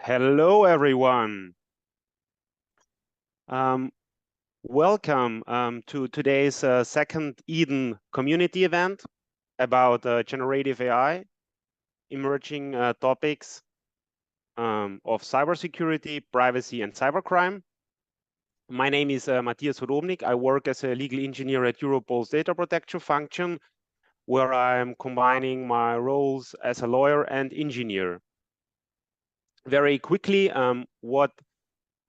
Hello, everyone. Welcome to today's second Eden community event about generative AI, emerging topics of cybersecurity, privacy, and cybercrime. My name is Matthias Hudobnik. I work as a legal engineer at Europol's data protection function, where I'm combining my roles as a lawyer and engineer. Very quickly, what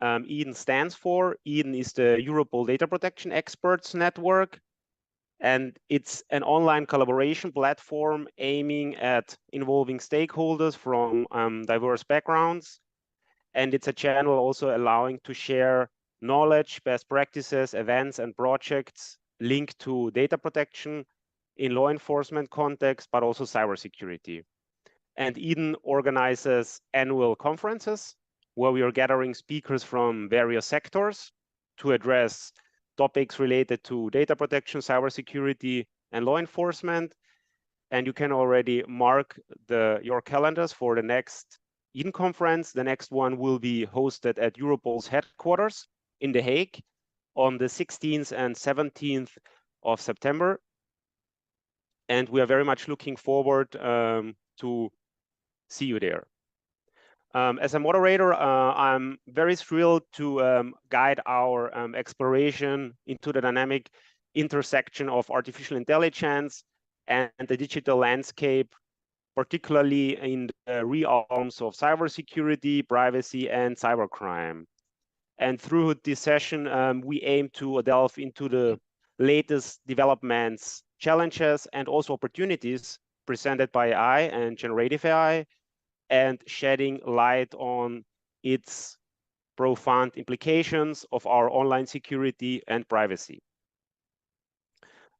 Eden stands for. Eden is the Europol Data Protection Experts Network, and it's an online collaboration platform aiming at involving stakeholders from diverse backgrounds. And it's a channel also allowing to share knowledge, best practices, events, and projects linked to data protection in law enforcement context, but also cybersecurity. And Eden organizes annual conferences where we are gathering speakers from various sectors to address topics related to data protection, cybersecurity, and law enforcement. And you can already mark your calendars for the next Eden conference. The next one will be hosted at Europol's headquarters in The Hague on the 16th and 17th of September. And we are very much looking forward to see you there. As a moderator, I'm very thrilled to guide our exploration into the dynamic intersection of artificial intelligence and the digital landscape, particularly in the realms of cybersecurity, privacy, and cybercrime. And through this session, we aim to delve into the latest developments, challenges, and also opportunities presented by AI and generative AI, and shedding light on its profound implications of our online security and privacy.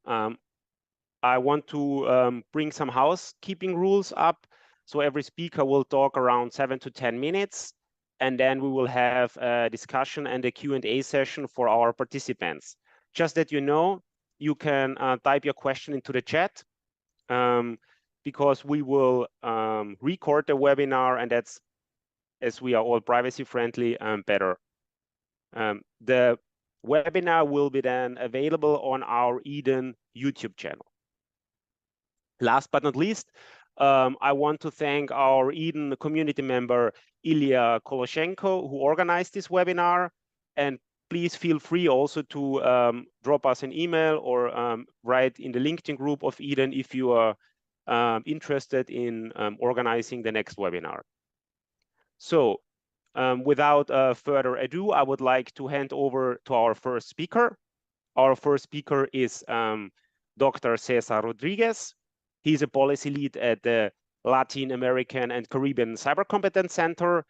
I want to bring some housekeeping rules up. So every speaker will talk around 7 to 10 minutes, and then we will have a discussion and a Q&A session for our participants. Just that you know, you can type your question into the chat. Because we will record the webinar, and that's, as we are all privacy friendly, better. The webinar will be then available on our Eden YouTube channel. Last but not least, I want to thank our Eden community member, Ilya Koloshenko, who organized this webinar. And please feel free also to drop us an email or write in the LinkedIn group of Eden if you are interested in organizing the next webinar. So without further ado, I would like to hand over to our first speaker. Our first speaker is Dr. Cesar Rodriguez. He's a policy lead at the Latin American and Caribbean Cyber Competence Center.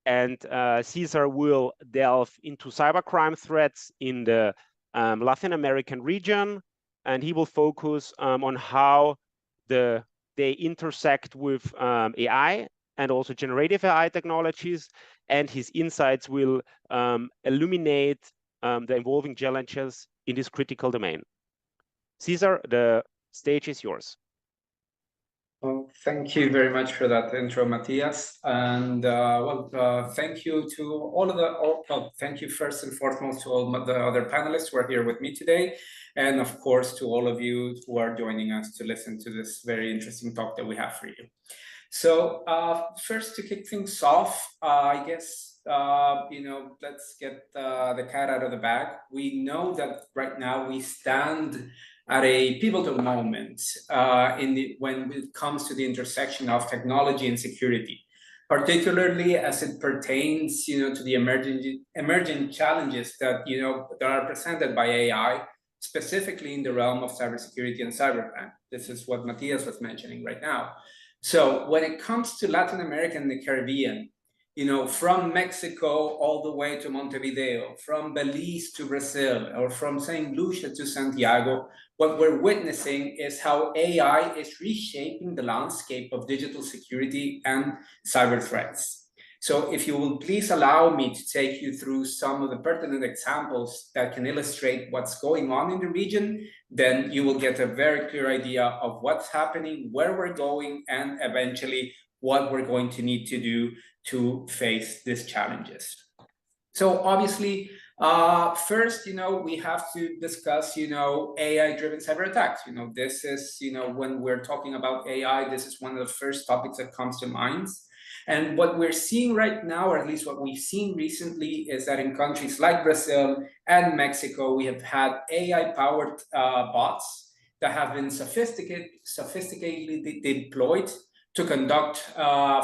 And Cesar will delve into cybercrime threats in the Latin American region. And he will focus on how they intersect with AI and also generative AI technologies, and his insights will illuminate the evolving challenges in this critical domain. Cesar, the stage is yours. Well, thank you very much for that intro, Matthias. And thank you to all of the, thank you first and foremost to all the other panelists who are here with me today. And of course, to all of you who are joining us to listen to this very interesting talk that we have for you. So first, to kick things off, I guess, let's get the cat out of the bag. We know that right now we stand at a pivotal moment when it comes to the intersection of technology and security, particularly as it pertains, to the emerging challenges that that are presented by AI, specifically in the realm of cybersecurity and cybercrime. This is what Matthias was mentioning right now. So when it comes to Latin America and the Caribbean, from Mexico all the way to Montevideo, from Belize to Brazil, or from St. Lucia to Santiago, what we're witnessing is how AI is reshaping the landscape of digital security and cyber threats. So if you will please allow me to take you through some of the pertinent examples that can illustrate what's going on in the region, then you will get a very clear idea of what's happening, where we're going, and eventually what we're going to need to do to face these challenges. So obviously, first, we have to discuss, AI-driven cyber attacks. This is, when we're talking about AI, this is one of the first topics that comes to mind. And what we're seeing right now, or at least what we've seen recently, is that in countries like Brazil and Mexico, we have had AI-powered bots that have been sophisticatedly deployed to conduct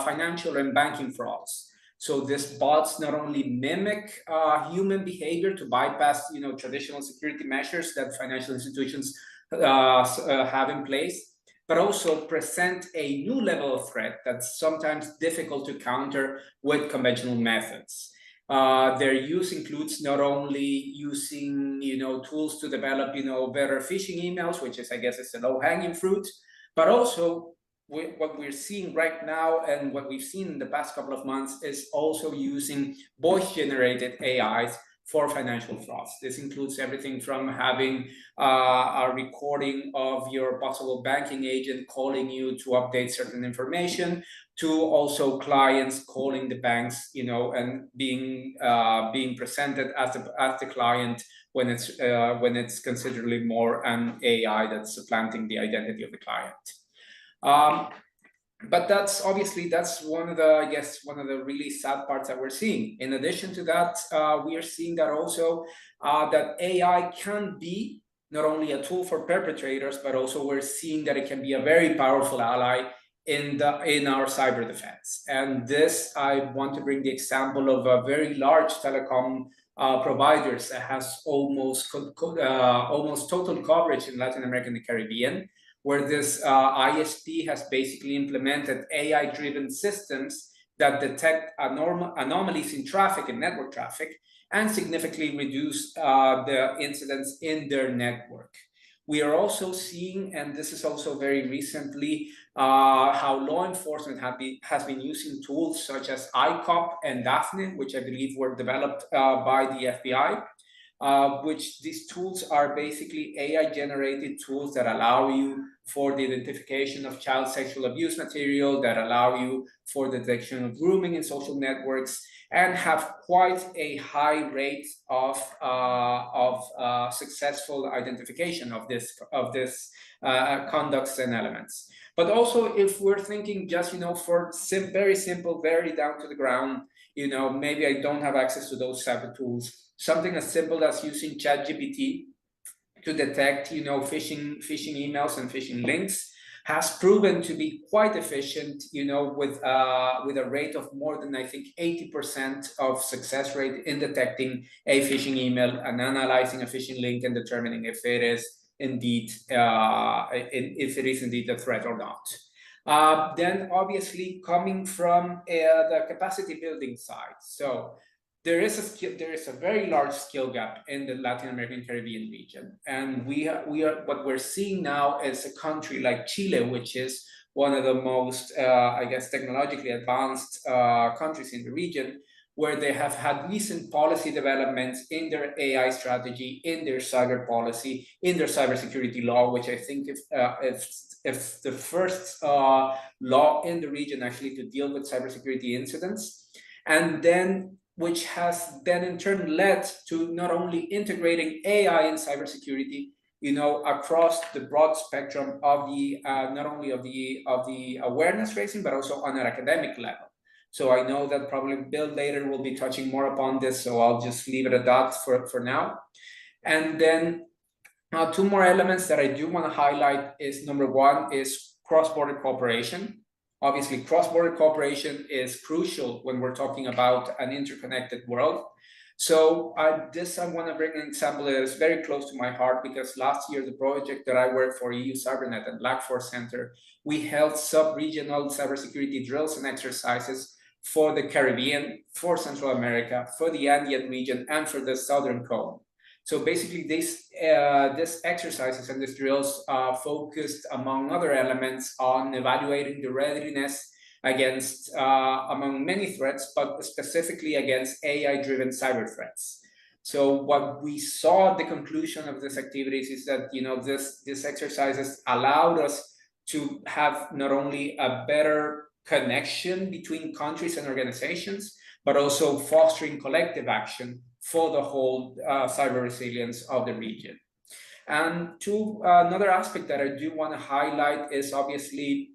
financial and banking frauds. So these bots not only mimic human behavior to bypass, traditional security measures that financial institutions have in place, but also present a new level of threat that's sometimes difficult to counter with conventional methods. Their use includes not only using, tools to develop, better phishing emails, which is, I guess, is the low-hanging fruit, but also what we're seeing right now and what we've seen in the past couple of months is also using voice-generated AIs for financial frauds. This includes everything from having a recording of your possible banking agent calling you to update certain information, to also clients calling the banks, and being presented as the client when it's considerably more an AI that's supplanting the identity of the client. But that's one of the really sad parts that we're seeing. In addition to that, we are seeing that also that AI can be not only a tool for perpetrators, but also we're seeing that it can be a very powerful ally in our cyber defense. And this, I want to bring the example of a very large telecom providers that has almost total coverage in Latin America and the Caribbean, where this ISP has basically implemented AI-driven systems that detect anomalies in traffic and network traffic and significantly reduce the incidents in their network. We are also seeing, and this is also very recently, how law enforcement has been using tools such as ICOP and Daphne, which I believe were developed by the FBI, which these tools are basically AI-generated tools that allow you for the identification of child sexual abuse material, that allow you for the detection of grooming in social networks, and have quite a high rate of successful identification of this conducts and elements. But also, if we're thinking just for very simple, very down to the ground, maybe I don't have access to those type of tools. Something as simple as using ChatGPT to detect, phishing emails and phishing links has proven to be quite efficient, with a rate of more than, I think, 80% of success rate in detecting a phishing email and analyzing a phishing link and determining if it is indeed a threat or not. Then obviously coming from the capacity building side. So there is a very large skill gap in the Latin American Caribbean region, and what we're seeing now is a country like Chile, which is one of the most, technologically advanced countries in the region, where they have had recent policy developments in their AI strategy, in their cyber policy, in their cybersecurity law, which I think if the first law in the region actually to deal with cybersecurity incidents, and then which has then in turn led to not only integrating AI in cybersecurity, across the broad spectrum of the not only of the awareness raising, but also on an academic level. So I know that probably Bill later will be touching more upon this, so I'll just leave it at that for now. And then two more elements that I do want to highlight is, number one is cross-border cooperation. Obviously, cross-border cooperation is crucial when we're talking about an interconnected world. So I want to bring an example that is very close to my heart, because last year, the project that I worked for, EU CyberNet and Black Force Center, we held sub-regional cybersecurity drills and exercises for the Caribbean, for Central America, for the Andean region, and for the Southern Cone. So basically, these exercises and these drills focused, among other elements, on evaluating the readiness against, among many threats, but specifically against AI-driven cyber threats. So what we saw at the conclusion of these activities is that these exercises allowed us to have not only a better connection between countries and organizations, but also fostering collective action for the whole cyber resilience of the region. And another aspect that I do want to highlight is obviously,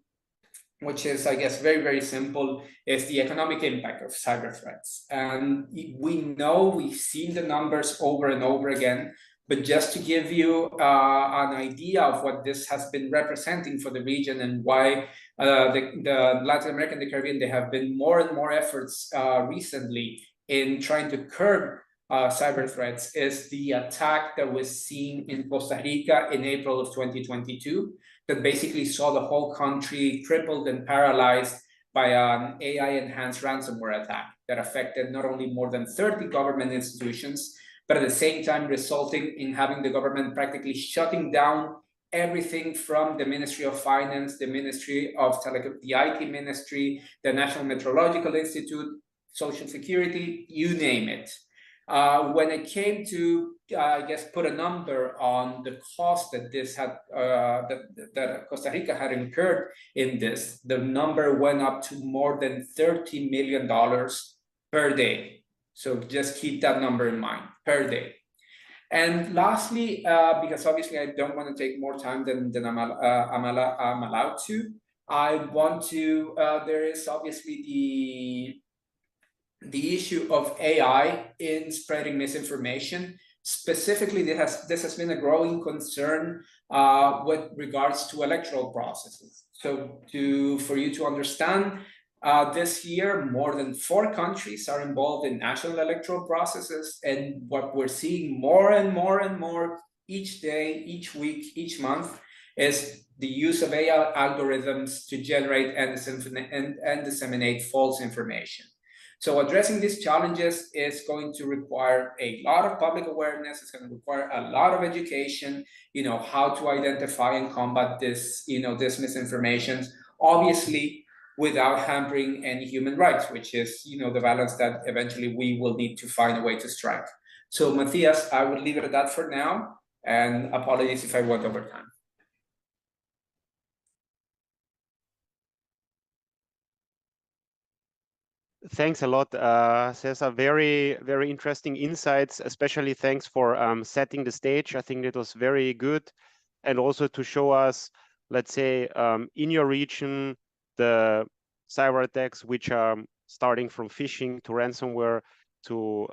which is, I guess, very, very simple, is the economic impact of cyber threats. And we know, we've seen the numbers over and over again, but just to give you an idea of what this has been representing for the region and why the Latin America and the Caribbean, there have been more and more efforts recently in trying to curb cyber threats, is the attack that was seen in Costa Rica in April of 2022, that basically saw the whole country crippled and paralyzed by an AI-enhanced ransomware attack that affected not only more than 30 government institutions, but at the same time resulting in having the government practically shutting down everything from the Ministry of Finance, the Ministry of Telecom, the IT Ministry, the National Meteorological Institute, Social Security, you name it. When it came to, I guess, put a number on the cost that this had, that Costa Rica had incurred in this, the number went up to more than $30 million per day. So just keep that number in mind, per day. And lastly, because obviously I don't want to take more time than I'm allowed to, I want to, there is obviously the issue of AI in spreading misinformation. Specifically, this has been a growing concern with regards to electoral processes. So for you to understand, this year, more than 4 countries are involved in national electoral processes. And what we're seeing more and more and more each day, each week, each month is the use of AI algorithms to generate and disseminate false information. So addressing these challenges is going to require a lot of public awareness. It's going to require a lot of education, how to identify and combat this, this misinformation, obviously without hampering any human rights, which is, the balance that eventually we will need to find a way to strike. So Matthias, I would leave it at that for now, and apologies if I went over time. Thanks a lot, Cesar. Very, very interesting insights, especially thanks for setting the stage. I think it was very good. And also to show us, let's say, in your region, the cyber attacks, which are starting from phishing to ransomware to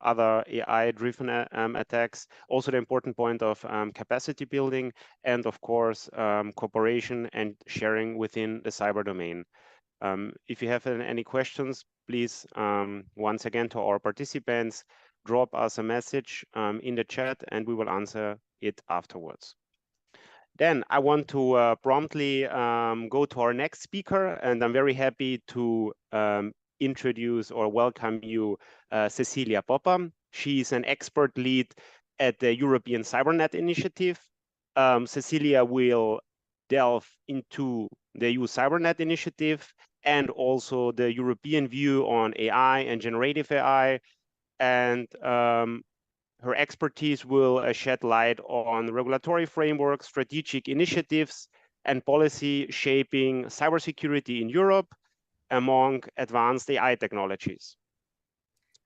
other AI-driven attacks. Also the important point of capacity building and, of course, cooperation and sharing within the cyber domain. If you have any questions, please, once again, to our participants, drop us a message in the chat and we will answer it afterwards. Then I want to promptly go to our next speaker, and I'm very happy to introduce or welcome you, Cecilia Popa. She's an expert lead at the European CyberNet Initiative. Cecilia will delve into the EU CyberNet Initiative and also the European view on AI and generative AI. And her expertise will shed light on regulatory frameworks, strategic initiatives, and policy shaping cybersecurity in Europe among advanced AI technologies.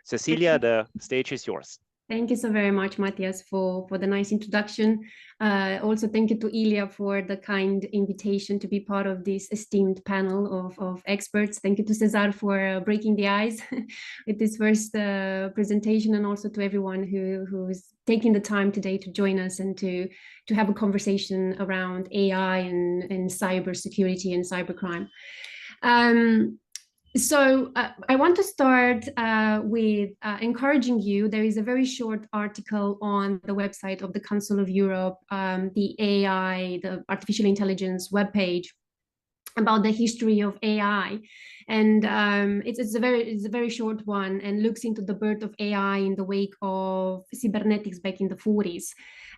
Cecilia, the stage is yours. Thank you so very much, Matthias, for the nice introduction. Also, thank you to Ilya for the kind invitation to be part of this esteemed panel of experts. Thank you to Cesar for breaking the ice with this first presentation, and also to everyone who is taking the time today to join us and to have a conversation around AI and cybersecurity and cybercrime. So I want to start with encouraging you. There is a very short article on the website of the Council of Europe, the AI, the artificial intelligence webpage, about the history of AI, and it's a very short one and looks into the birth of AI in the wake of cybernetics back in the 40s.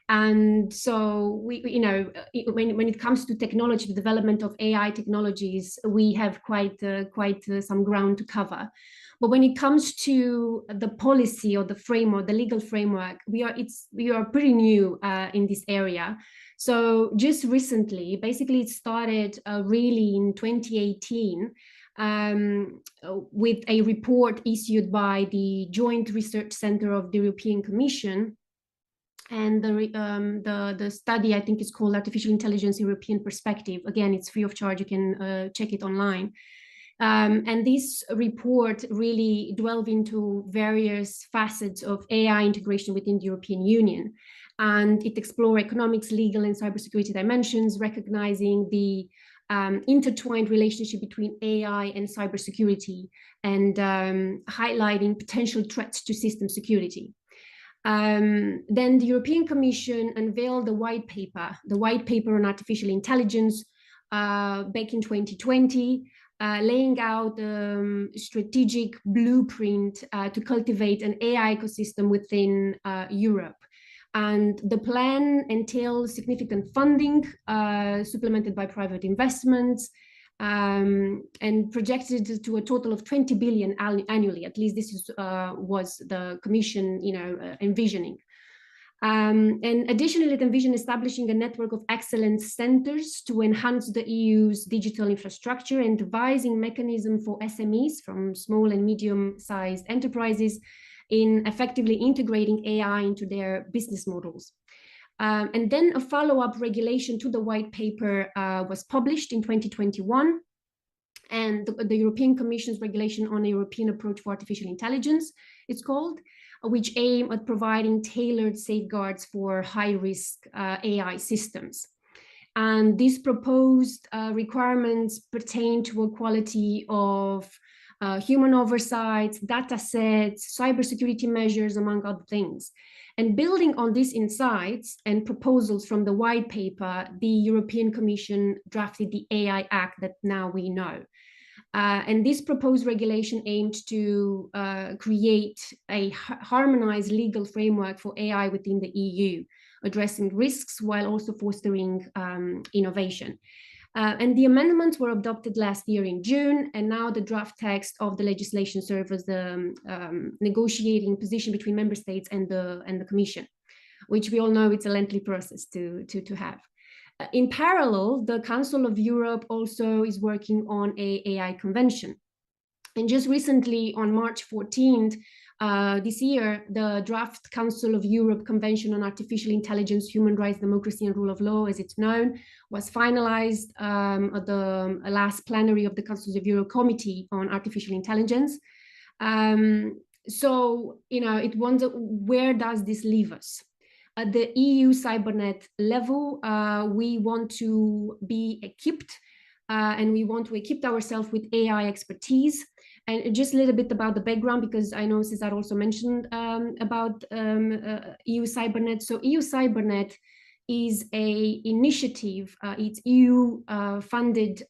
And so when it comes to technology, the development of AI technologies, we have quite some ground to cover. But when it comes to the policy or the framework, the legal framework, we are pretty new in this area. So just recently, basically it started really in 2018 with a report issued by the Joint Research Center of the European Commission. And the study, I think, is called Artificial Intelligence European Perspective. Again, it's free of charge. You can check it online. And this report really delved into various facets of AI integration within the European Union. And it explored economics, legal, and cybersecurity dimensions, recognizing the intertwined relationship between AI and cybersecurity, and highlighting potential threats to system security. Then the European Commission unveiled the white paper on artificial intelligence back in 2020, laying out a strategic blueprint to cultivate an AI ecosystem within Europe. And the plan entails significant funding, supplemented by private investments, and projected to a total of 20 billion annually. At least this is, was the Commission, envisioning. And additionally, it envisioned establishing a network of excellence centers to enhance the EU's digital infrastructure and devising mechanism for SMEs, from small and medium-sized enterprises, in effectively integrating AI into their business models. And then a follow-up regulation to the white paper was published in 2021, and the European Commission's regulation on a European approach for artificial intelligence, it's called, which aim at providing tailored safeguards for high-risk AI systems. And these proposed requirements pertain to a quality of human oversight, data sets, cybersecurity measures, among other things. And building on these insights and proposals from the white paper, the European Commission drafted the AI Act that now we know. And this proposed regulation aimed to create a harmonized legal framework for AI within the EU, addressing risks while also fostering innovation. And the amendments were adopted last year in June, and now the draft text of the legislation serves as the negotiating position between member states and the Commission, which we all know it's a lengthy process to have. In parallel, the Council of Europe also is working on an AI convention. And just recently, on March 14th, this year, the draft Council of Europe Convention on Artificial Intelligence, Human Rights, Democracy, and Rule of Law, as it's known, was finalized at the last plenary of the Council of Europe Committee on Artificial Intelligence. So, it wonders, where does this leave us? At the EU Cybernet level, we want to be equipped, and we want to equip ourselves with AI expertise. And just a little bit about the background, because I know Cesar also mentioned about EU Cybernet. So EU Cybernet is an initiative, it's EU-funded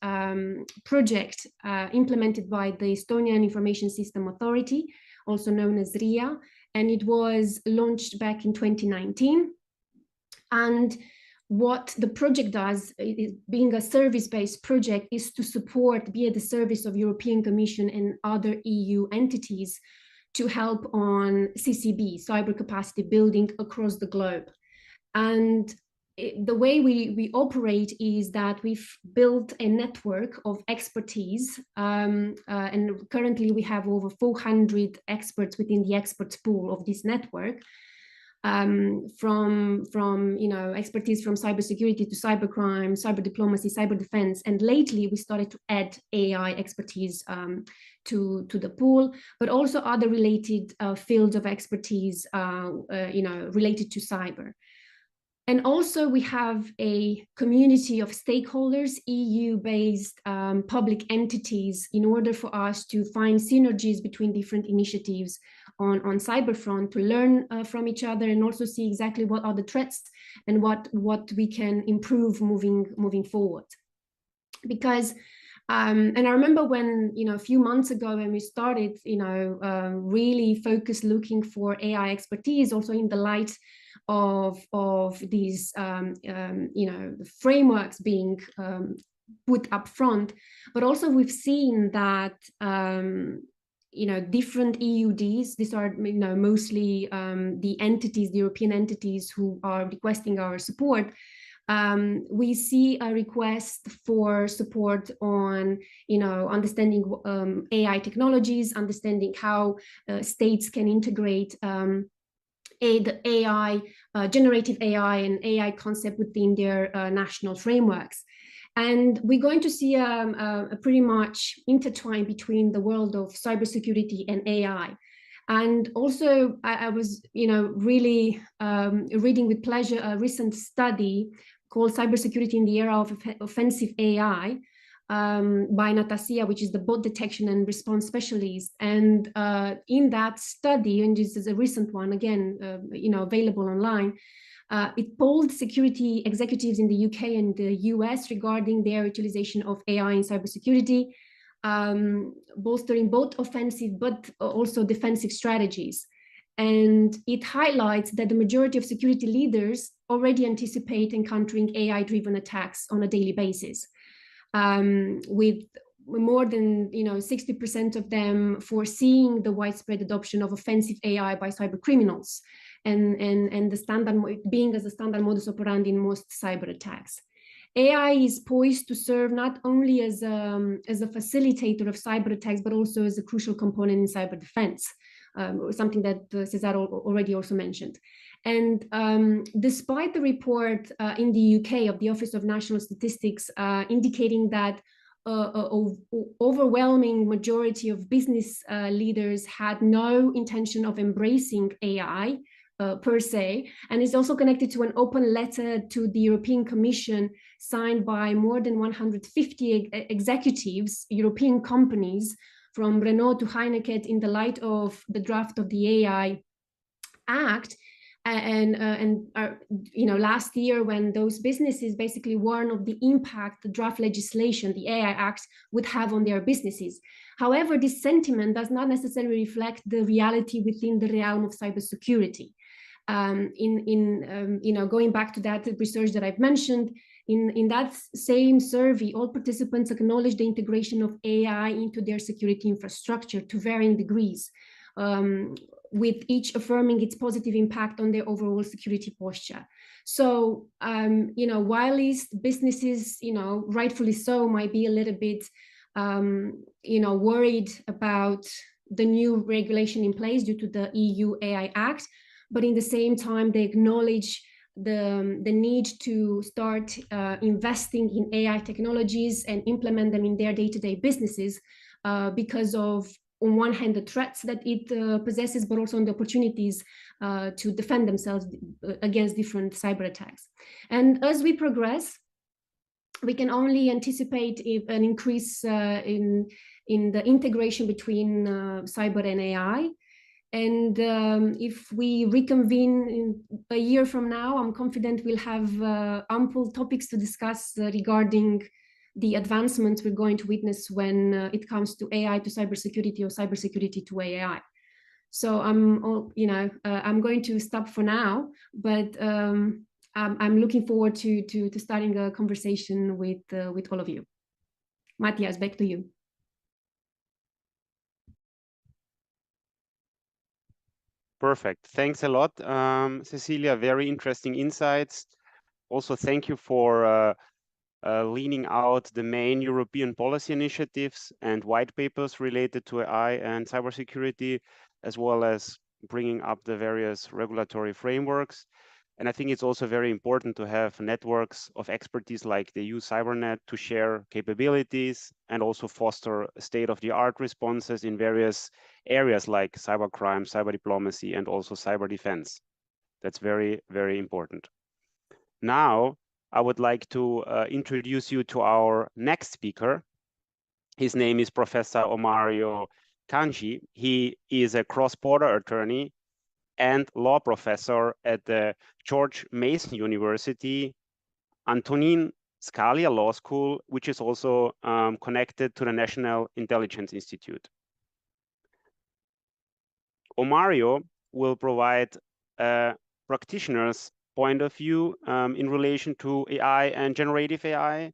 project implemented by the Estonian Information System Authority, also known as RIA, and it was launched back in 2019. And what the project does, being a service-based project, is to support, be at the service of European Commission and other EU entities to help on CCB, cyber capacity building across the globe. And the way we operate is that we've built a network of expertise, and currently we have over 400 experts within the experts pool of this network. From expertise from cybersecurity to cybercrime, cyber diplomacy, cyber defense, and lately we started to add AI expertise to the pool, but also other related fields of expertise, related to cyber. And also we have a community of stakeholders, EU-based public entities, in order for us to find synergies between different initiatives on Cyberfront, to learn from each other and also see exactly what are the threats and what we can improve moving forward. Because, and I remember when, a few months ago when we started, really focused looking for AI expertise, also in the light of these frameworks being put up front, but also we've seen that different EUDs, these are mostly the entities, the European entities who are requesting our support. We see a request for support on, understanding AI technologies, understanding how states can integrate the AI, generative AI and AI concept within their national frameworks. And we're going to see a pretty much intertwine between the world of cybersecurity and AI. And also, I was, really reading with pleasure a recent study called Cybersecurity in the Era of Offensive AI by Natassia, which is the bot detection and response specialist. And in that study, and this is a recent one, again, available online, it polled security executives in the UK and the US regarding their utilization of AI in cybersecurity, bolstering both offensive but also defensive strategies. And it highlights that the majority of security leaders already anticipate encountering AI-driven attacks on a daily basis, with more than 60% of them foreseeing the widespread adoption of offensive AI by cyber criminals, and the standard being as a standard modus operandi in most cyber attacks. AI is poised to serve not only as a facilitator of cyber attacks, but also as a crucial component in cyber defense, something that Cesar already also mentioned. And despite the report in the UK of the Office of National Statistics indicating that overwhelming majority of business leaders had no intention of embracing AI per se, and is also connected to an open letter to the European Commission signed by more than 150 executives, European companies, from Renault to Heineken, in the light of the draft of the AI Act. And last year, when those businesses basically warned of the impact the draft legislation, the AI Act, would have on their businesses. However, this sentiment does not necessarily reflect the reality within the realm of cybersecurity. Going back to that research that I've mentioned, in that same survey, all participants acknowledged the integration of AI into their security infrastructure to varying degrees, with each affirming its positive impact on their overall security posture. So, while these businesses, rightfully so, might be a little bit, worried about the new regulation in place due to the EU AI Act, but in the same time, they acknowledge the need to start investing in AI technologies and implement them in their day-to-day businesses because of, on one hand, the threats that it possesses, but also on the opportunities to defend themselves against different cyber attacks. And as we progress, we can only anticipate an increase in the integration between cyber and AI. And if we reconvene in a year from now, I'm confident we'll have ample topics to discuss regarding the advancements we're going to witness when it comes to AI to cybersecurity or cybersecurity to AI. So I'm going to stop for now, but I'm looking forward to starting a conversation with all of you. Matthias, back to you. Perfect. Thanks a lot, Cecilia. Very interesting insights. Also, thank you for leaning out the main European policy initiatives and white papers related to AI and cybersecurity, as well as bringing up the various regulatory frameworks. And I think it's also very important to have networks of expertise like the EU CyberNet to share capabilities and also foster state-of-the-art responses in various areas like cybercrime, cyber diplomacy, and also cyber defense. That's very, very important. Now, I would like to introduce you to our next speaker. His name is Professor Omario Kanji. He is a cross-border attorney and law professor at the George Mason University, Antonin Scalia Law School, which is also connected to the National Intelligence Institute. Omario will provide a practitioner's point of view in relation to AI and generative AI.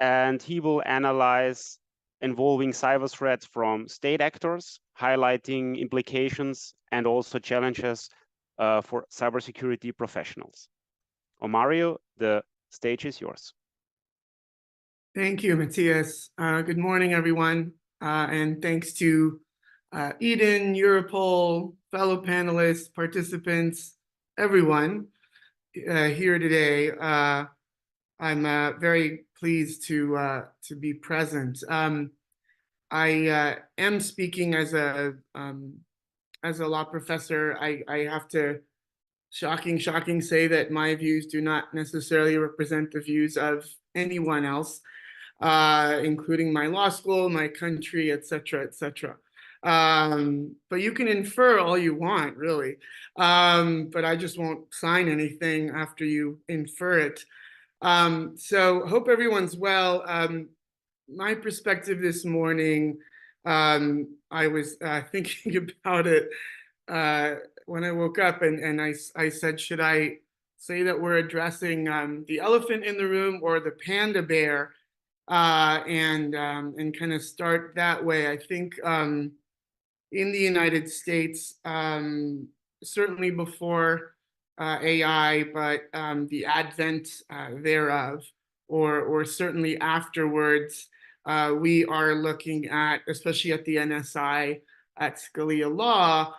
And he will analyze involving cyber threats from state actors, highlighting implications and also challenges for cybersecurity professionals. Omario, the stage is yours. Thank you, Matthias. Good morning, everyone. And thanks to Eden, Europol, fellow panelists, participants, everyone here today. I'm very pleased to be present. I am speaking as a law professor. I have to shocking say that my views do not necessarily represent the views of anyone else, including my law school, my country, etc., etc. But you can infer all you want, really. But I just won't sign anything after you infer it. So hope everyone's well. My perspective this morning, I was thinking about it when I woke up, and I said, should I say that we're addressing the elephant in the room or the panda bear, and kind of start that way. I think in the United States, certainly before AI, but the advent thereof, or certainly afterwards, we are looking at, especially at the NSI, at Scalia law,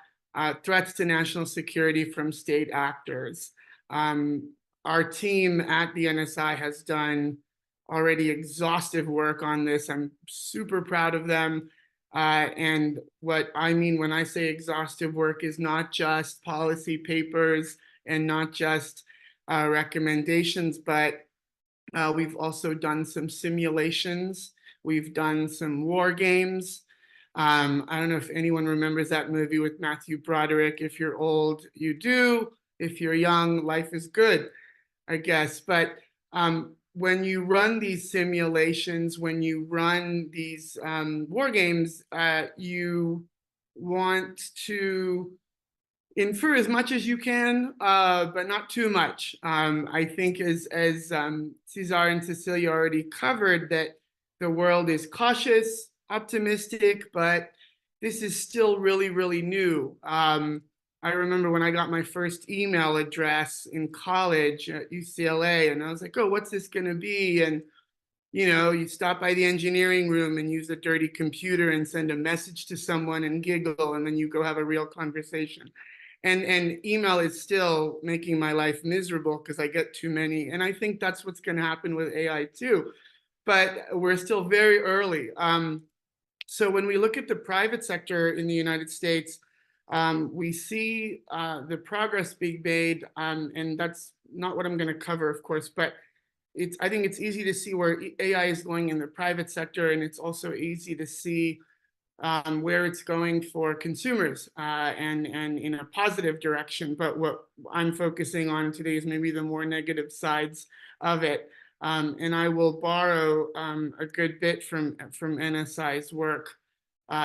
threats to national security from state actors. Our team at the NSI has done already exhaustive work on this. I'm super proud of them. And what I mean when I say exhaustive work is not just policy papers and not just recommendations, but we've also done some simulations. We've done some war games. I don't know if anyone remembers that movie with Matthew Broderick. If you're old, you do. If you're young, life is good, I guess. But when you run these simulations, when you run these war games, you want to infer as much as you can, but not too much. I think as Cesar and Cecilia already covered, that the world is cautious, optimistic, but this is still really, really new. I remember when I got my first email address in college at UCLA, and I was like, oh, what's this going to be? And, you know, you stop by the engineering room and use a dirty computer and send a message to someone and giggle, and then you go have a real conversation. And email is still making my life miserable because I get too many. And I think that's what's going to happen with AI too. But we're still very early. So when we look at the private sector in the United States, we see the progress being made, and that's not what I'm going to cover, of course, but I think it's easy to see where AI is going in the private sector, and it's also easy to see where it's going for consumers, and in a positive direction. But what I'm focusing on today is maybe the more negative sides of it. And I will borrow a good bit from NSI's work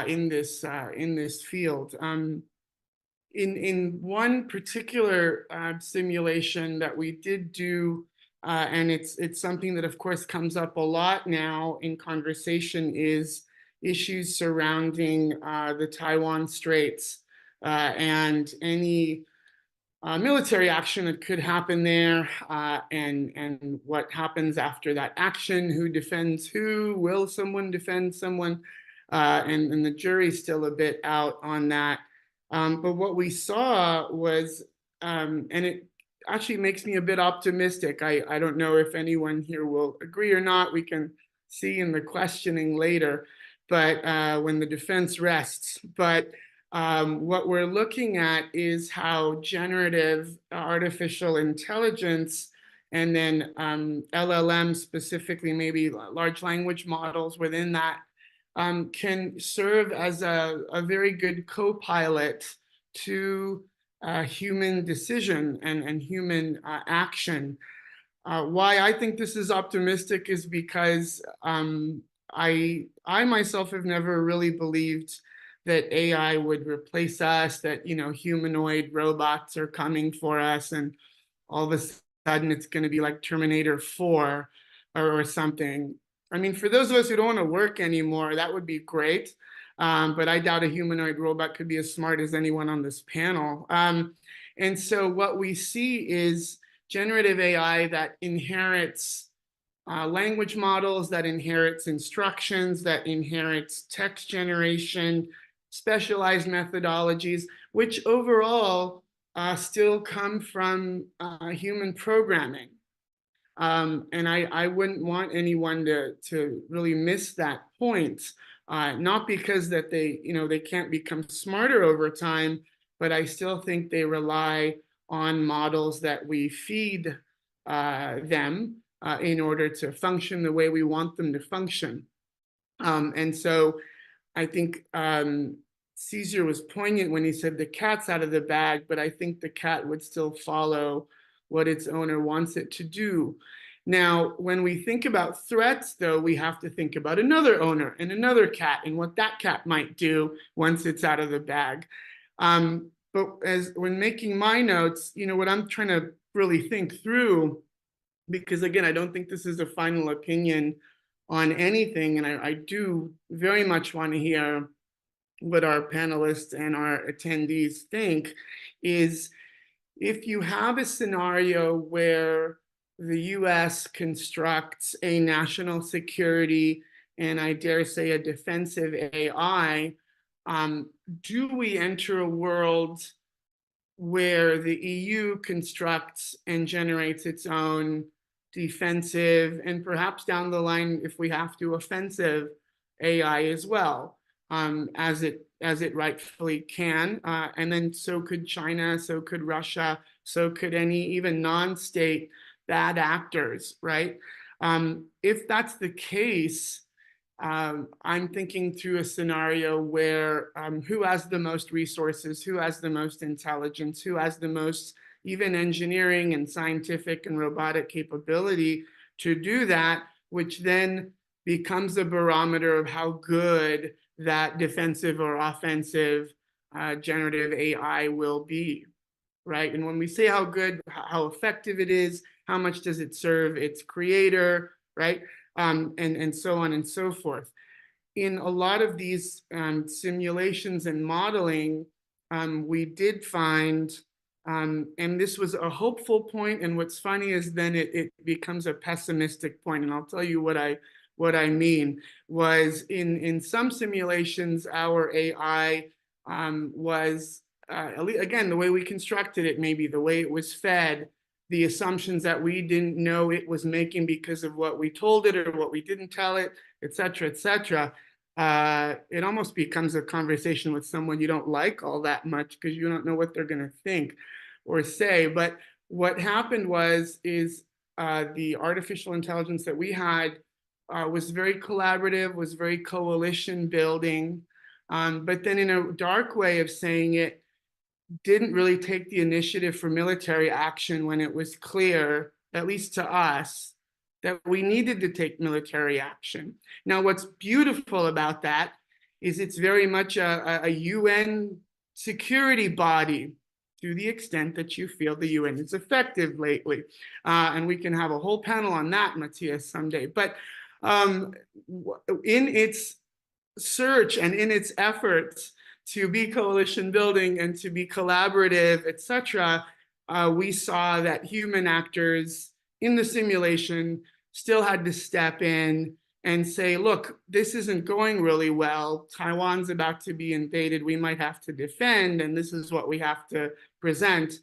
in this field. In one particular simulation that we did do, and it's something that of course comes up a lot now in conversation, is issues surrounding the Taiwan Straits and any military action that could happen there, and what happens after that action, who defends who, will someone defend someone, and the jury's still a bit out on that. But what we saw was, and it actually makes me a bit optimistic. I don't know if anyone here will agree or not. We can see in the questioning later, but when the defense rests. But what we're looking at is how generative artificial intelligence, and then LLM specifically, maybe large language models within that, can serve as a very good co-pilot to human decision and human action. Why I think this is optimistic is because I myself have never really believed that AI would replace us, that, humanoid robots are coming for us, and all of a sudden it's going to be like Terminator 4 or something. I mean, for those of us who don't want to work anymore, that would be great. But I doubt a humanoid robot could be as smart as anyone on this panel. And so what we see is generative AI that inherits language models, that inherits instructions, that inherits text generation, specialized methodologies, which overall still come from human programming. And I wouldn't want anyone to really miss that point, not because that they can't become smarter over time, but I still think they rely on models that we feed them in order to function the way we want them to function. And so I think Cesar was poignant when he said the cat's out of the bag, but I think the cat would still follow what its owner wants it to do. Now, when we think about threats, though, we have to think about another owner and another cat and what that cat might do once it's out of the bag. But when making my notes, what I'm trying to really think through, because again, I don't think this is a final opinion on anything, and I do very much want to hear what our panelists and our attendees think, is if you have a scenario where the US constructs a national security and I dare say a defensive AI, do we enter a world where the EU constructs and generates its own defensive and perhaps down the line, if we have to, offensive AI as well, as it rightfully can, and then so could China, so could Russia, so could any even non-state bad actors, right? If that's the case, I'm thinking through a scenario where who has the most resources, who has the most intelligence, who has the most even engineering and scientific and robotic capability to do that, which then becomes a barometer of how good that defensive or offensive generative AI will be, right? And when we say how good, how effective it is, how much does it serve its creator, right? And so on and so forth. In a lot of these simulations and modeling, we did find, and this was a hopeful point, and what's funny is then it becomes a pessimistic point, and I'll tell you what I mean, was in some simulations, our AI was, again, the way we constructed it, maybe the way it was fed, the assumptions that we didn't know it was making because of what we told it or what we didn't tell it, et cetera, et cetera. It almost becomes a conversation with someone you don't like all that much because you don't know what they're going to think or say. But what happened is the artificial intelligence that we had was very collaborative, was very coalition building, but then in a dark way of saying it, didn't really take the initiative for military action when it was clear, at least to us, that we needed to take military action. Now, what's beautiful about that is it's very much a UN security body to the extent that you feel the UN is effective lately. And we can have a whole panel on that, Matthias, someday. But in its search and in its efforts to be coalition building and to be collaborative, et cetera, we saw that human actors in the simulation still had to step in and say, look, this isn't going really well. Taiwan's about to be invaded. We might have to defend, and this is what we have to present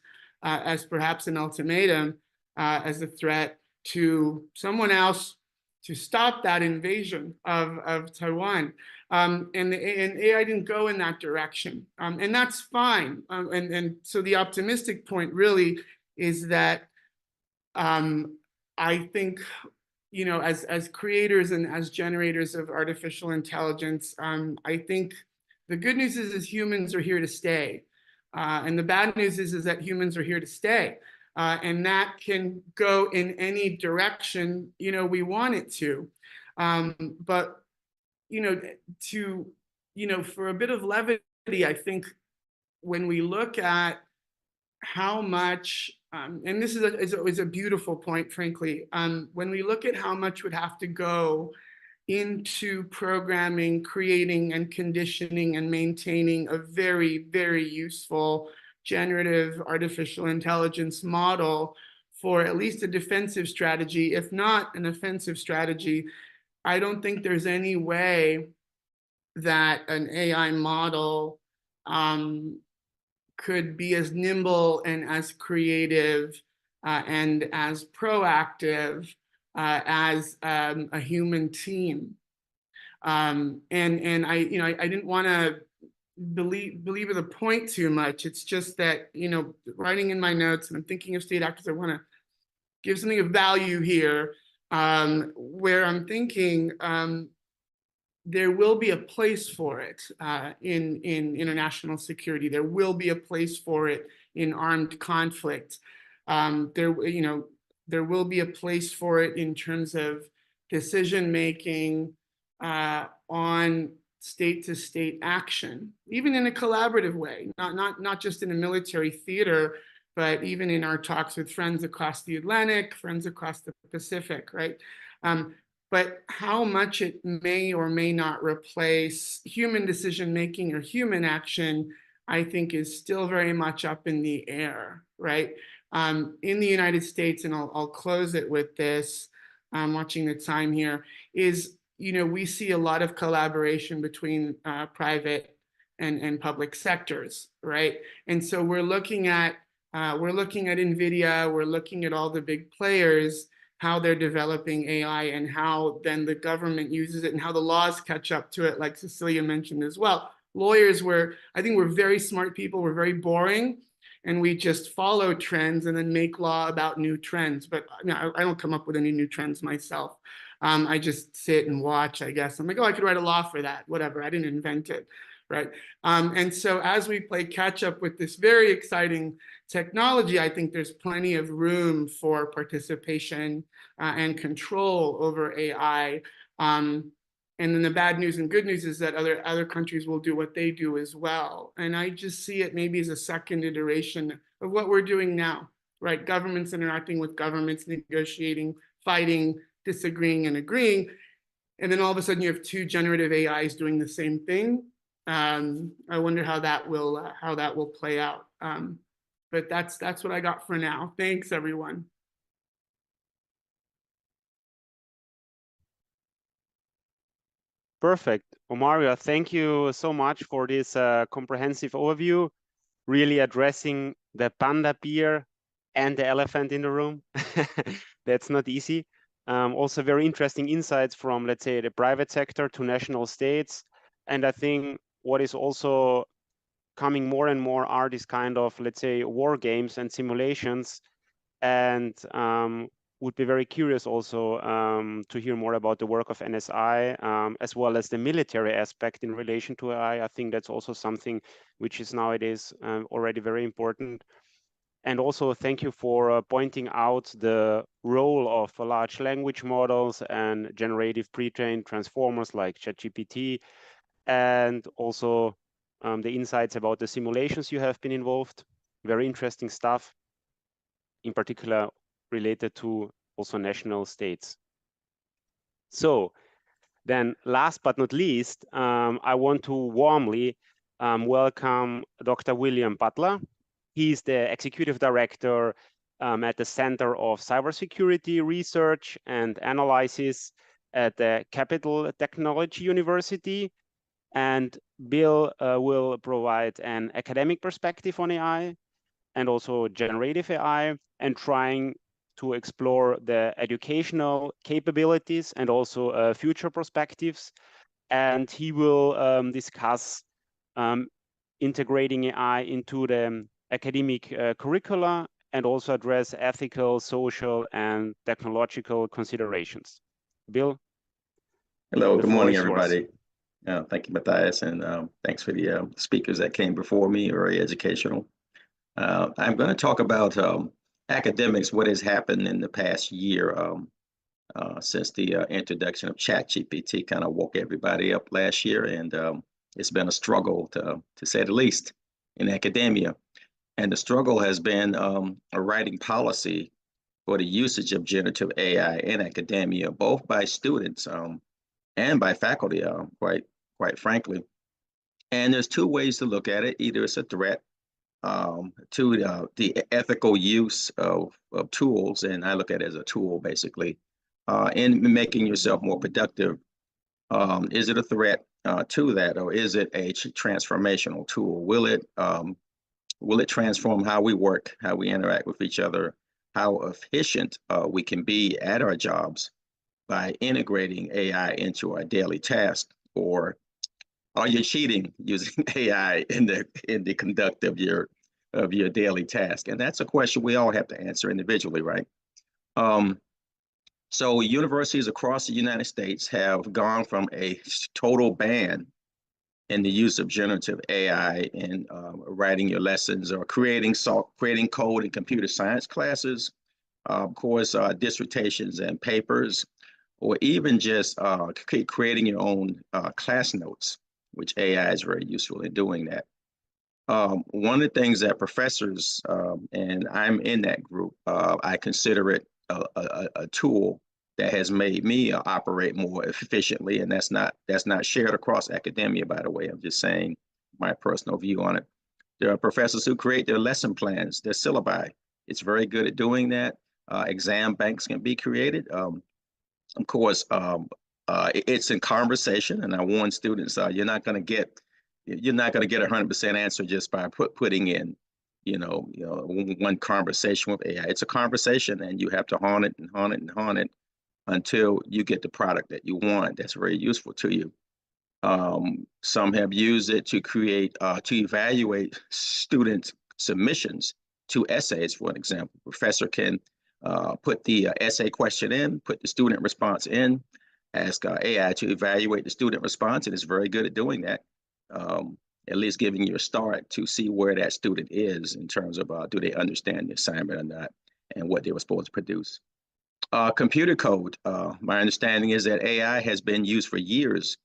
as perhaps an ultimatum, as a threat to someone else to stop that invasion of Taiwan. And AI didn't go in that direction. And that's fine. And so the optimistic point really is that I think, as creators and as generators of artificial intelligence, I think the good news is humans are here to stay. And the bad news is that humans are here to stay. And that can go in any direction, we want it to. But, to for a bit of levity, I think when we look at how much, and this is a beautiful point, frankly, when we look at how much would have to go into programming, creating, and conditioning and maintaining a very, very useful generative artificial intelligence model for at least a defensive strategy, if not an offensive strategy, I don't think there's any way that an AI model could be as nimble and as creative and as proactive as a human team. And I didn't want to belabor the point too much. It's just that, writing in my notes, and I'm thinking of state actors, I want to give something of value here, where I'm thinking there will be a place for it in international security. There will be a place for it in armed conflict. There will be a place for it in terms of decision making on state-to-state action, even in a collaborative way, not just in a military theater, but even in our talks with friends across the Atlantic, friends across the Pacific, right? But how much it may or may not replace human decision-making or human action, I think is still very much up in the air, right? In the United States, and I'll close it with this, I'm watching the time here, is, we see a lot of collaboration between private and public sectors, right? And so we're looking at NVIDIA, we're looking at all the big players, how they're developing AI and how then the government uses it and how the laws catch up to it, like Cecilia mentioned as well. Lawyers I think we're very smart people, we're very boring, and we just follow trends and then make law about new trends. But I don't come up with any new trends myself. I just sit and watch, I guess. I'm like, oh, I could write a law for that, whatever, I didn't invent it, right? And so as we play catch up with this very exciting technology, I think there's plenty of room for participation and control over AI. And then the bad news and good news is that other countries will do what they do as well. And I just see it maybe as a second iteration of what we're doing now, right? Governments interacting with governments, negotiating, fighting, disagreeing, and agreeing. And then all of a sudden you have two generative AIs doing the same thing. I wonder how that will play out. But that's what I got for now. Thanks, everyone. Perfect. Omario, thank you so much for this comprehensive overview, really addressing the panda bear and the elephant in the room. That's not easy. Also very interesting insights from, let's say, the private sector to national states. And I think what is also coming more and more are these kind of, let's say, war games and simulations. And would be very curious also to hear more about the work of NSI, as well as the military aspect in relation to AI. I think that's also something which is nowadays already very important. And also thank you for pointing out the role of large language models and generative pre-trained transformers like ChatGPT, and also the insights about the simulations you have been involved. Very interesting stuff, in particular related to also national states. So then last but not least, I want to warmly welcome Dr. William Butler. He's the Executive Director at the Center of Cybersecurity Research and Analysis at the Capital Technology University. And Bill will provide an academic perspective on AI and also generative AI, and trying to explore the educational capabilities and also future perspectives. And he will discuss integrating AI into the academic curricula and also address ethical, social, and technological considerations. Bill? Hello, good morning, everybody. Thank you, Matthias, and thanks for the speakers that came before me, very educational. I'm going to talk about academics, what has happened in the past year since the introduction of ChatGPT kind of woke everybody up last year. And it's been a struggle to say the least in academia. And the struggle has been a writing policy for the usage of generative AI in academia, both by students and by faculty, quite frankly. And there's two ways to look at it. Either it's a threat to the ethical use of tools, and I look at it as a tool, basically, in making yourself more productive. Is it a threat to that, or is it a transformational tool? Will it transform how we work, how we interact with each other, how efficient we can be at our jobs by integrating AI into our daily task? Or are you cheating using AI in the conduct of your daily task? And that's a question we all have to answer individually, right? So universities across the United States have gone from a total ban in the use of generative AI in writing your lessons or creating code in computer science classes, of course, dissertations and papers, or even just creating your own class notes, which AI is very useful in doing that. One of the things that professors, and I'm in that group, I consider it a tool that has made me operate more efficiently, and that's not shared across academia, by the way. I'm just saying my personal view on it. There are professors who create their lesson plans, their syllabi. It's very good at doing that. Exam banks can be created. Of course, it's in conversation, and I warn students, you're not going to get 100% answer just by putting in, one conversation with AI. It's a conversation, and you have to hone it and hone it and hone it until you get the product that you want that's very useful to you. Some have used it to evaluate student submissions to essays, for an example. Professor can put the essay question in, put the student response in, ask AI to evaluate the student response, and it's very good at doing that. At least giving you a start to see where that student is in terms of do they understand the assignment or not, and what they were supposed to produce. Computer code, my understanding is that AI has been used for years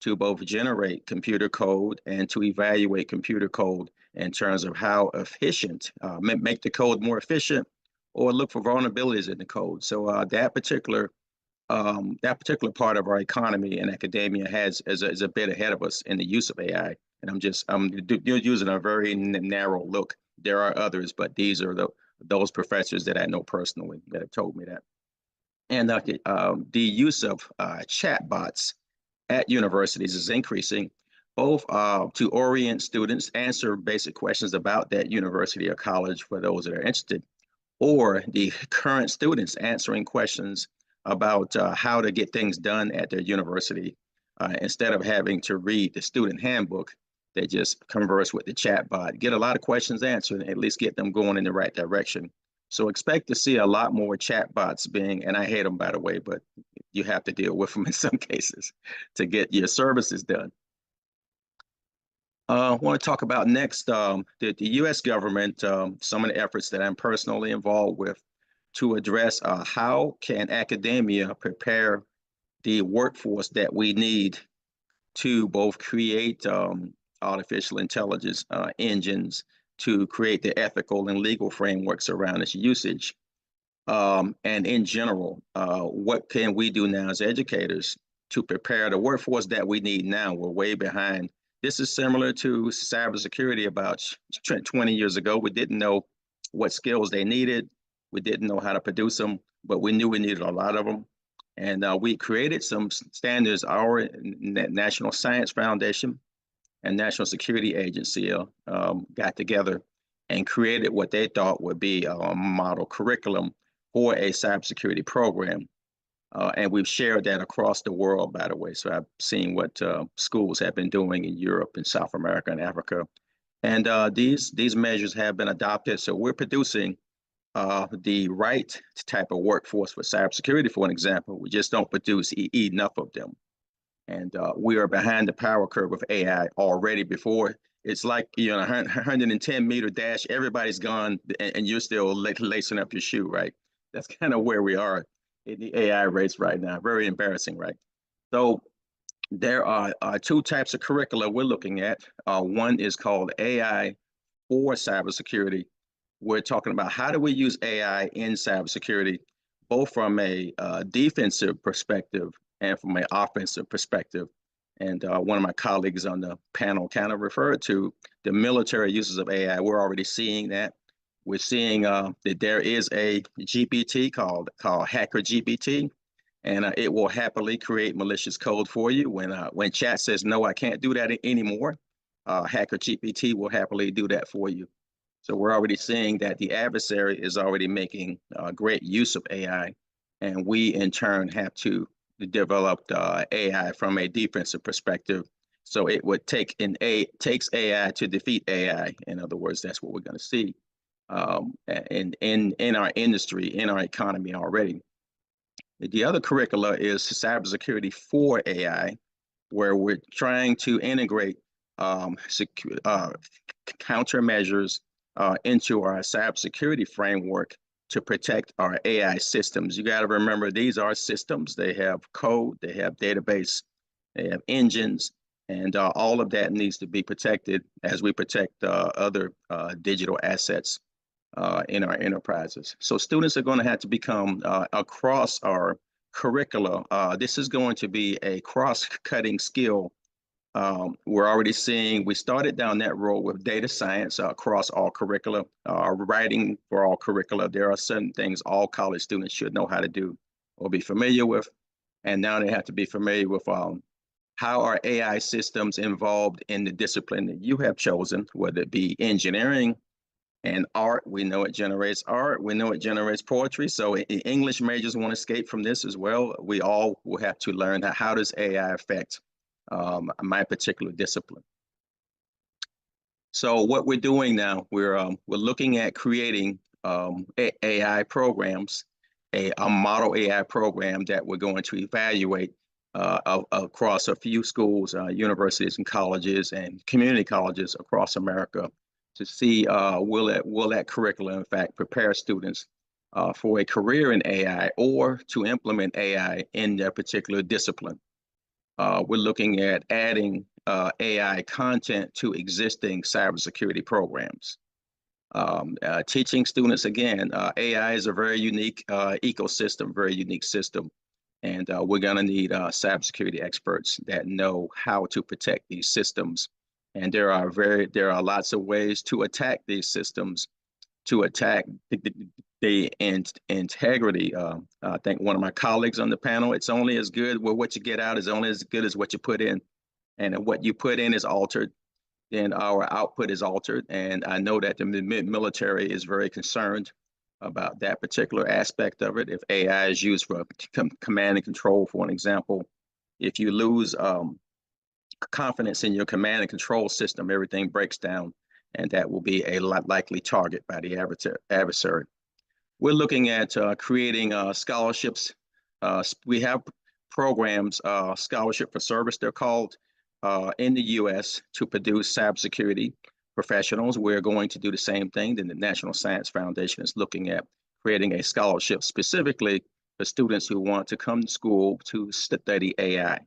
to both generate computer code and to evaluate computer code in terms of how efficient, make the code more efficient, or look for vulnerabilities in the code. So that particular part of our economy and academia is a bit ahead of us in the use of AI. And I'm using a very narrow look. There are others, but these are those professors that I know personally that have told me that. And the use of chatbots at universities is increasing, both to orient students, answer basic questions about that university or college for those that are interested, or the current students answering questions about how to get things done at their university. Instead of having to read the student handbook, they just converse with the chatbot, get a lot of questions answered, and at least get them going in the right direction. So expect to see a lot more chatbots being, and I hate them, by the way, but you have to deal with them in some cases to get your services done. I want to talk about next the U.S. government, some of the efforts that I'm personally involved with to address how can academia prepare the workforce that we need to both create artificial intelligence engines, to create the ethical and legal frameworks around its usage. And in general, what can we do now as educators to prepare the workforce that we need now? We're way behind. This is similar to cybersecurity about 20 years ago. We didn't know what skills they needed. We didn't know how to produce them, but we knew we needed a lot of them. And we created some standards. Our National Science Foundation and National Security Agency got together and created what they thought would be a model curriculum for a cybersecurity program. And we've shared that across the world, by the way. So I've seen what schools have been doing in Europe and South America and Africa. And these measures have been adopted. So we're producing the right type of workforce for cybersecurity, for an example. We just don't produce enough of them. And we are behind the power curve of AI already. Before it's like, 110-meter dash, everybody's gone and you're still lacing up your shoe, right? That's kind of where we are in the AI race right now. Very embarrassing, right? So there are two types of curricula we're looking at. One is called AI for cybersecurity. We're talking about how do we use AI in cybersecurity, both from a defensive perspective and from an offensive perspective. And one of my colleagues on the panel kind of referred to the military uses of AI. We're already seeing that. We're seeing that there is a GPT called Hacker GPT, and it will happily create malicious code for you. When chat says, no, I can't do that anymore, Hacker GPT will happily do that for you. So we're already seeing that the adversary is already making great use of AI, and we in turn have to develop AI from a defensive perspective. So it would takes AI to defeat AI. In other words, that's what we're going to see in our industry, in our economy already. The other curricula is cybersecurity for AI, where we're trying to integrate countermeasures into our cybersecurity framework to protect our AI systems. You got to remember, these are systems. They have code, they have database, they have engines, and all of that needs to be protected as we protect other digital assets in our enterprises. So students are going to have to become across our curricula. This is going to be a cross-cutting skill. We're already seeing, we started down that road with data science across all curricula, writing for all curricula. There are certain things all college students should know how to do or be familiar with. And now they have to be familiar with how are AI systems involved in the discipline that you have chosen, whether it be engineering and art. We know it generates art. We know it generates poetry. So English majors want to escape from this as well. We all will have to learn how does AI affect my particular discipline. So what we're doing now, we're looking at creating AI programs, a model AI program that we're going to evaluate across a few schools, universities and colleges and community colleges across America to see will that curriculum in fact prepare students for a career in AI or to implement AI in their particular discipline. We're looking at adding AI content to existing cybersecurity programs. Teaching students, again, AI is a very unique ecosystem, very unique system. And we're going to need cybersecurity experts that know how to protect these systems. And there are lots of ways to attack these systems, to attack the integrity. I think one of my colleagues on the panel, it's only as good, well, what you get out is only as good as what you put in. And if what you put in is altered, then our output is altered. And I know that the military is very concerned about that particular aspect of it. If AI is used for command and control, for an example, if you lose confidence in your command and control system, everything breaks down, and that will be a likely target by the adversary. We're looking at creating scholarships. We have programs, Scholarship for Service, they're called, in the U.S. to produce cybersecurity professionals. We're going to do the same thing. Then the National Science Foundation is looking at creating a scholarship specifically for students who want to come to school to study AI.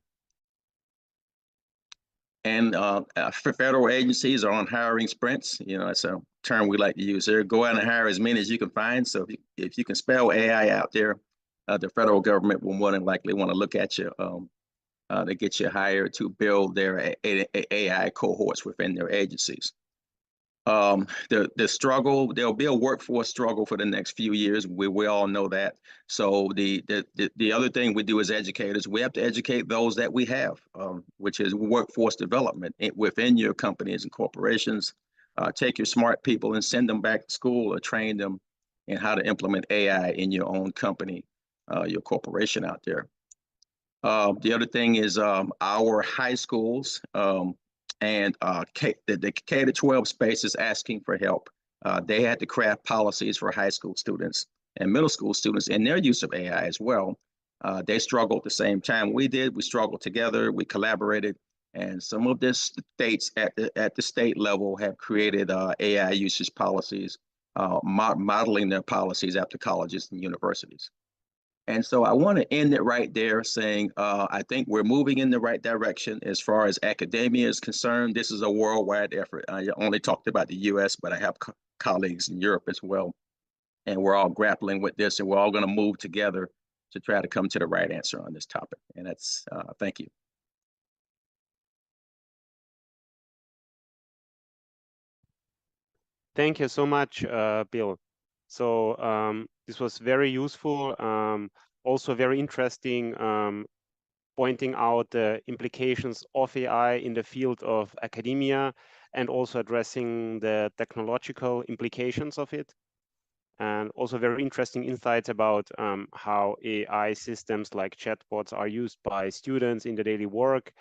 And federal agencies are on hiring sprints. You know, it's a term we like to use here. Go out and hire as many as you can find. So if you can spell AI out there, the federal government will more than likely want to look at you to get you hired to build their AI cohorts within their agencies. The struggle, there'll be a workforce struggle for the next few years. We all know that. So the other thing we do as educators, we have to educate those that we have, which is workforce development within your companies and corporations. Take your smart people and send them back to school or train them in how to implement AI in your own company, your corporation out there. The other thing is our high schools and the K-12 space is asking for help. They had to craft policies for high school students and middle school students in their use of AI as well. They struggled at the same time we did. We struggled together, we collaborated, and some of the states at the state level have created AI usage policies, modeling their policies after colleges and universities. And so I want to end it right there saying, I think we're moving in the right direction as far as academia is concerned. This is a worldwide effort. I only talked about the US, but I have colleagues in Europe as well. And we're all grappling with this, and we're all going to move together to try to come to the right answer on this topic. And that's, thank you. Thank you so much, Bill. So this was very useful, also very interesting, pointing out the implications of AI in the field of academia and also addressing the technological implications of it. And also very interesting insights about how AI systems like chatbots are used by students in the daily work,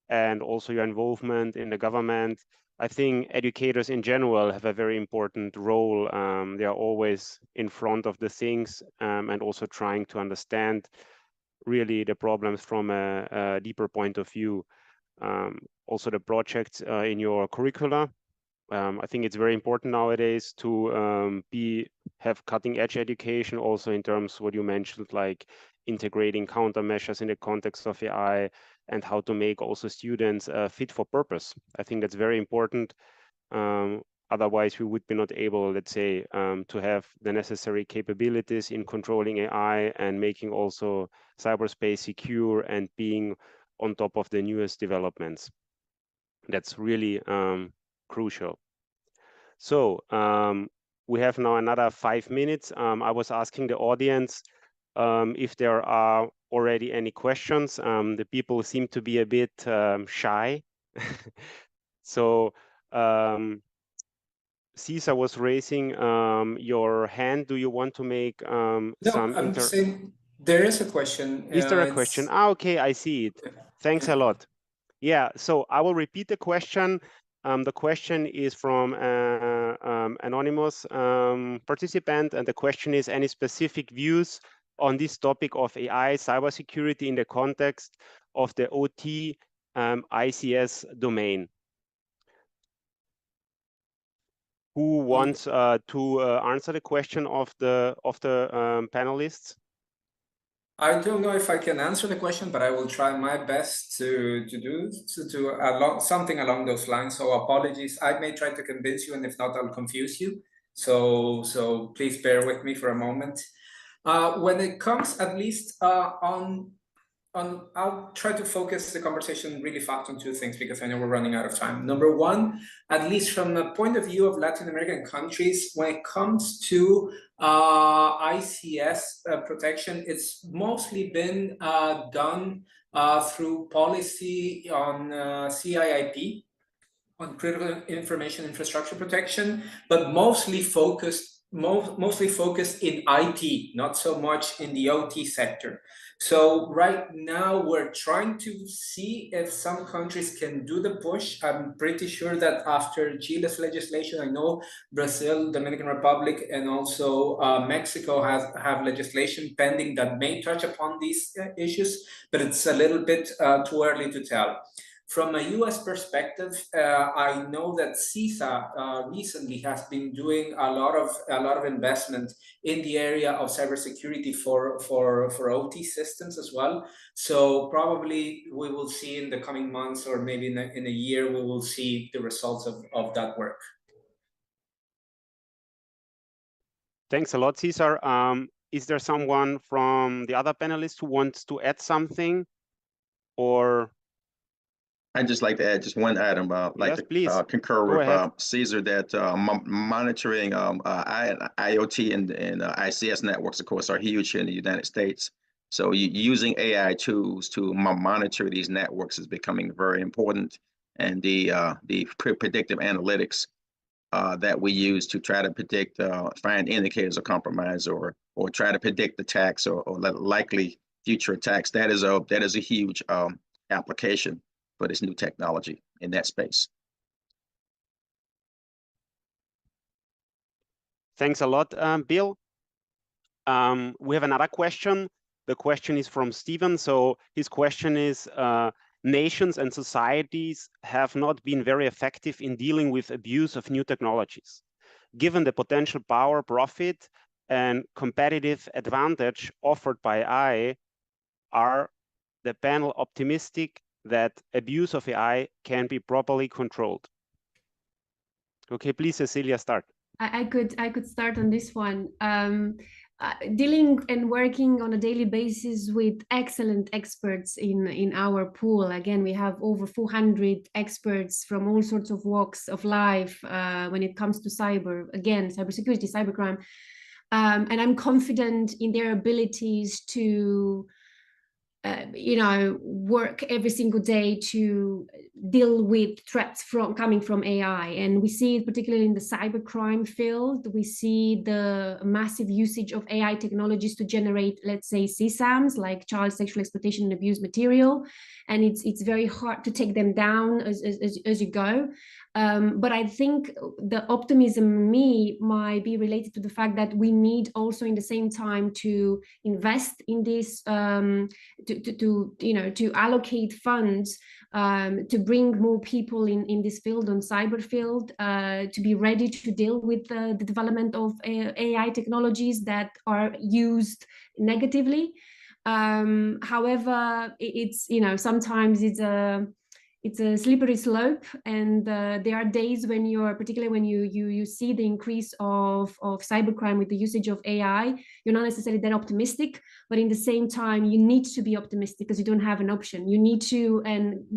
and also your involvement in the government. I think educators in general have a very important role. They are always in front of the things and also trying to understand really the problems from a deeper point of view. Also the projects in your curricula. I think it's very important nowadays to have cutting edge education also in terms of what you mentioned, like integrating countermeasures in the context of AI and how to make also students fit for purpose. I think that's very important. Otherwise, we would be not able, let's say, to have the necessary capabilities in controlling AI and making also cyberspace secure and being on top of the newest developments. That's really crucial. So we have now another 5 minutes. I was asking the audience if there are already any questions. The people seem to be a bit shy. So Cesar was raising your hand. Do you want to make No, I'm saying there is a question. Is there a question? Okay, I see it. Thanks a lot. Yeah, so I will repeat the question. The question is from anonymous participant, and the question is, any specific views on this topic of AI cybersecurity in the context of the OT ICS domain? Who wants to answer the question of the panelists? I don't know if I can answer the question, but I will try my best to do something along those lines. So apologies. I may try to convince you, and if not, I'll confuse you. So please bear with me for a moment. When it comes, at least I'll try to focus the conversation really fast on two things because I know we're running out of time. Number one, at least from the point of view of Latin American countries, when it comes to ICS protection, it's mostly been done through policy on CIIP, on critical information infrastructure protection, but mostly focused in IT, not so much in the OT sector. So right now we're trying to see if some countries can do the push. I'm pretty sure that after Chile's legislation, I know Brazil, Dominican Republic, and also Mexico have legislation pending that may touch upon these issues, but it's a little bit too early to tell. From a US perspective, I know that CISA recently has been doing a lot of investment in the area of cybersecurity for OT systems as well. So probably we will see in the coming months, or maybe in a year, we will see the results of that work. Thanks a lot, Cesar. Is there someone from the other panelists who wants to add something, or? I'd just like to add just one item. Yes, please. Concur with Cesar that monitoring IoT and ICS networks, of course, are huge here in the United States. So using AI tools to monitor these networks is becoming very important. And the predictive analytics that we use to try to predict, find indicators of compromise or try to predict attacks or likely future attacks, that is a huge application for this new technology in that space. Thanks a lot, Bill. We have another question. The question is from Stephen. So his question is, nations and societies have not been very effective in dealing with abuse of new technologies. Given the potential power, profit, and competitive advantage offered by AI are the panel optimistic that abuse of AI can be properly controlled? Okay, please, Cecilia, start. I could start on this one. Dealing and working on a daily basis with excellent experts in our pool. Again, we have over 400 experts from all sorts of walks of life when it comes to cyber. Again, cybersecurity, cybercrime, and I'm confident in their abilities to work every single day to deal with threats coming from AI. And we see it particularly in the cybercrime field. We see the massive usage of AI technologies to generate, let's say, CSAMs, like child sexual exploitation and abuse material. And it's very hard to take them down as you go. But I think the optimism in me might be related to the fact that we need also in the same time to invest in this, to allocate funds to bring more people in this field, on cyber field, to be ready to deal with the development of AI technologies that are used negatively. However, it's sometimes it's a slippery slope, and there are days when particularly when you see the increase of cybercrime with the usage of AI, you're not necessarily that optimistic, but in the same time you need to be optimistic because you don't have an option. You need to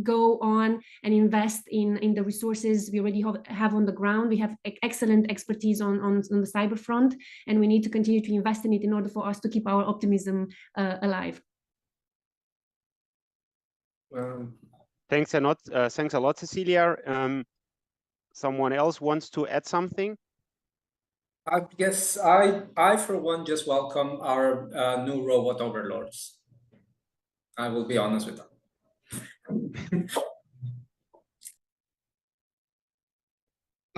go on and invest in the resources we already have on the ground. We have excellent expertise on the cyber front, and we need to continue to invest in it in order for us to keep our optimism alive. Thanks a lot, Cecilia. Someone else wants to add something? I guess I for one just welcome our new robot overlords. I will be honest with them.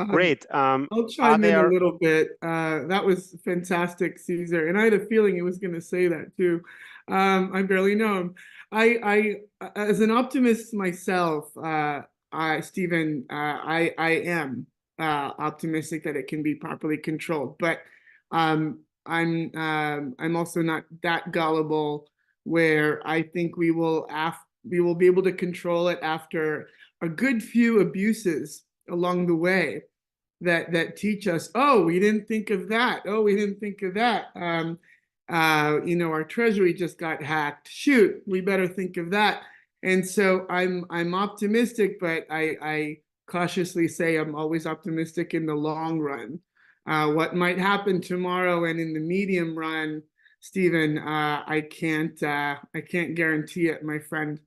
Great. I'll chime in a little bit. That was fantastic, Cesar. And I had a feeling he was going to say that too. I barely know him. I as an optimist myself, Stephen, I am optimistic that it can be properly controlled. But I'm also not that gullible where I think we will be able to control it after a good few abuses along the way that teach us, oh, we didn't think of that. Oh, we didn't think of that. Our treasury just got hacked. Shoot, we better think of that. And so I'm optimistic, but I cautiously say I'm always optimistic in the long run. What might happen tomorrow and in the medium run, Stephen, I can't guarantee it, my friend.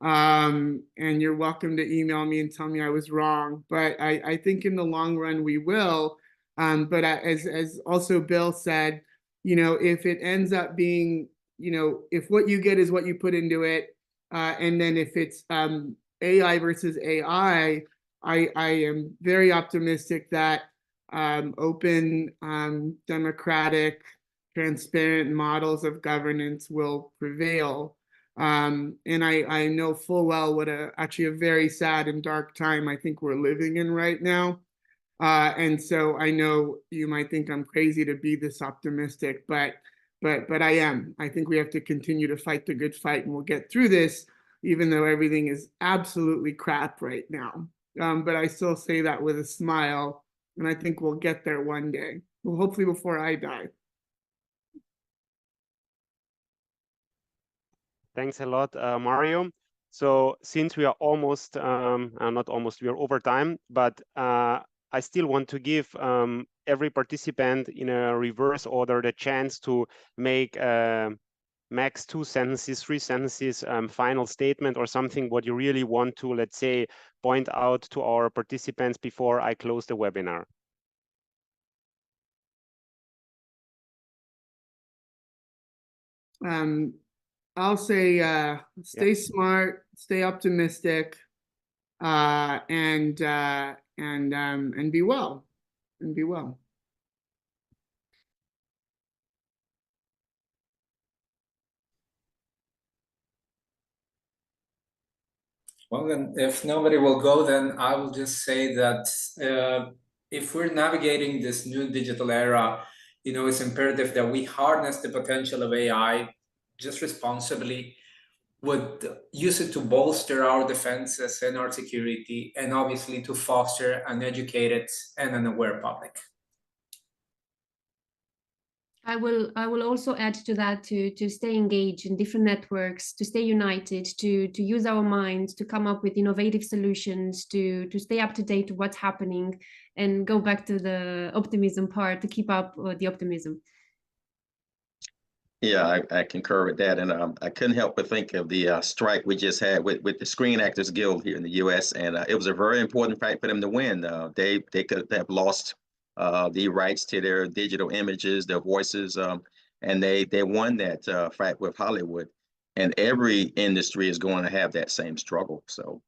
And you're welcome to email me and tell me I was wrong. But I think in the long run we will. But as also Bill said, if it ends up being, if what you get is what you put into it, and then if it's AI versus AI, I am very optimistic that open, democratic, transparent models of governance will prevail. And I know full well what actually a very sad and dark time I think we're living in right now. And so I know you might think I'm crazy to be this optimistic, but I am. I think we have to continue to fight the good fight, and we'll get through this, even though everything is absolutely crap right now. But I still say that with a smile, and I think we'll get there one day. Well, hopefully before I die. Thanks a lot, Mario. So since we are almost, not almost, we are over time, but I still want to give every participant in a reverse order the chance to make max 2 sentences, 3 sentences, final statement or something what you really want to, let's say, point out to our participants before I close the webinar. I'll say stay smart, stay optimistic, and be well, and be well. Well, then, if nobody will go, then I will just say that if we're navigating this new digital era it's imperative that we harness the potential of AI just responsibly, would use it to bolster our defenses and our security, and obviously to foster an educated and an aware public. I will also add to that to stay engaged in different networks, to stay united, to use our minds, to come up with innovative solutions, to stay up to date to what's happening, and go back to the optimism part, to keep up the optimism. Yeah, I concur with that, and I couldn't help but think of the strike we just had with the Screen Actors Guild here in the U.S., and it was a very important fight for them to win. They could have lost the rights to their digital images, their voices, and they won that fight with Hollywood. And every industry is going to have that same struggle. So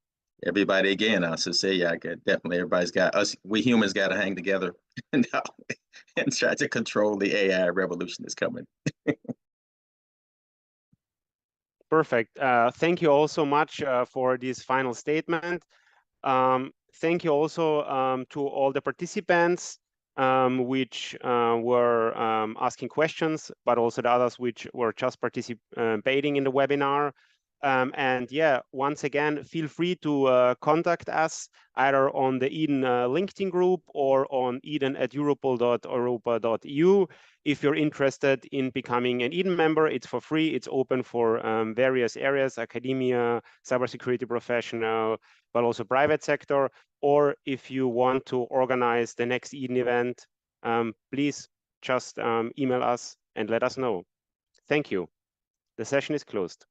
everybody, again, Cecilia, definitely everybody's got us. We humans got to hang together and try to control the AI revolution that's coming. Perfect. Thank you all so much for this final statement. Thank you also to all the participants which were asking questions, but also the others which were just participating in the webinar. And yeah, once again, feel free to contact us either on the Eden LinkedIn group or on eden@europol.europa.eu. If you're interested in becoming an Eden member, it's for free. It's open for various areas, academia, cybersecurity professional, but also private sector. Or if you want to organize the next Eden event, please just email us and let us know. Thank you. The session is closed.